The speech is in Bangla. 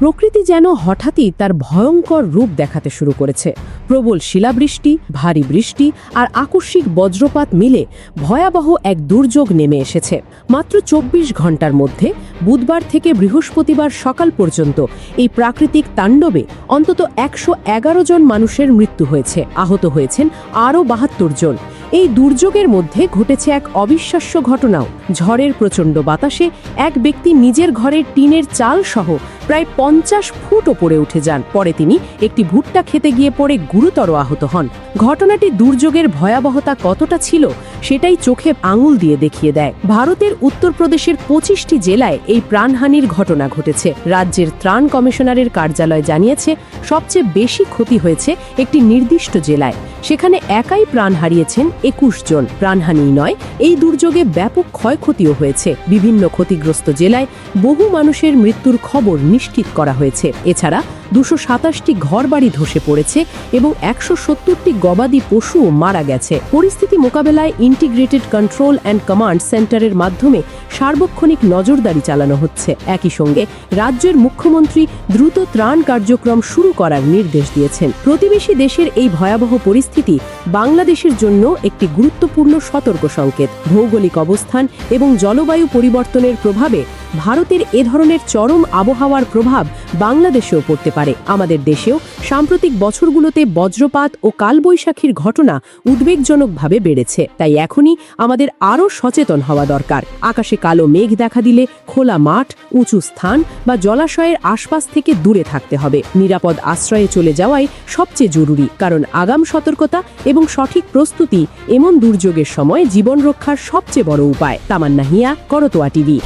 প্রকৃতি যেন হঠাৎই তার ভয়ঙ্কর রূপ দেখাতে শুরু করেছে। প্রবল শিলাবৃষ্টি, ভারী বৃষ্টি আর আকস্মিক বজ্রপাত মিলে ভয়াবহ এক দুর্যোগ নেমে এসেছে। মাত্র ২৪ ঘন্টার মধ্যে বুধবার থেকে বৃহস্পতিবার সকাল পর্যন্ত এই প্রাকৃতিক তাণ্ডবে অন্তত ১১১ জন মানুষের মৃত্যু হয়েছে, আহত হয়েছেন আরও ৭২ জন। এই দুর্যোগের মধ্যে ঘটেছে এক অবিশ্বাস্য ঘটনাও। ঝড়ের প্রচণ্ড বাতাসে এক ব্যক্তি নিজের ঘরের টিনের চাল সহ প্রায় ৫০ ফুট ওপরে উঠে যান। পরে তিনি একটি ভুট্টা খেতে গিয়ে পড়ে গুরুতর আহত হন। ঘটনাটি দুর্যোগের ভয়াবহতা কতটা ছিল সেটাই চোখে আঙুল দিয়ে দেখিয়ে দেয়। ভারতের উত্তরপ্রদেশের ২৫টি জেলায় এই প্রাণহানির ঘটনা ঘটেছে। রাজ্যের ত্রাণ কমিশনারের কার্যালয় জানিয়েছে, সবচেয়ে বেশি ক্ষতি হয়েছে একটি নির্দিষ্ট জেলায়। সেখানে একাই প্রাণ হারিয়েছেন ২১ জন। প্রাণহানিই নয়, এই দুর্যোগে ব্যাপক ক্ষয়ক্ষতিও হয়েছে। বিভিন্ন ক্ষতিগ্রস্ত জেলায় বহু মানুষের মৃত্যুর খবর নিশ্চিত করা হয়েছে। এছাড়া ২২৭টি ঘরবাড়ি ধসে পড়েছে এবং ১৭০টি গবাদি পশুও মারা গেছে। পরিস্থিতি মোকাবেলায় ইন্টিগ্রেটেড কন্ট্রোল অ্যান্ড কমান্ড সেন্টারের মাধ্যমে সার্বক্ষণিক নজরদারি চালানো হচ্ছে। একই সঙ্গে রাজ্যের মুখ্যমন্ত্রী দ্রুত ত্রাণ কার্যক্রম শুরু করার নির্দেশ দিয়েছেন। প্রতিবেশী দেশের এই ভয়াবহ পরিস্থিতি বাংলাদেশের জন্য একটি গুরুত্বপূর্ণ সতর্ক সংকেত। ভৌগোলিক অবস্থান এবং জলবায়ু পরিবর্তনের প্রভাবে ভারতের এ ধরনের চরম আবহাওয়ার প্রভাব বাংলাদেশেও পড়তে পারে। আমাদের দেশেও সাম্প্রতিক বছরগুলোতে বজ্রপাত ও কালবৈশাখীর ঘটনা উদ্বেগজনকভাবে বেড়েছে। তাই এখনই আমাদের আরও সচেতন হওয়া দরকার। আকাশে কালো মেঘ দেখা দিলে খোলা মাঠ, উঁচু স্থান বা জলাশয়ের আশপাশ থেকে দূরে থাকতে হবে। নিরাপদ আশ্রয়ে চলে যাওয়াই সবচেয়ে জরুরি, কারণ আগাম সতর্কতা এবং সঠিক প্রস্তুতি এমন দুর্যোগের সময় জীবন রক্ষার সবচেয়ে বড় উপায়। তামান্না হিয়া, করতোয়া টিভি।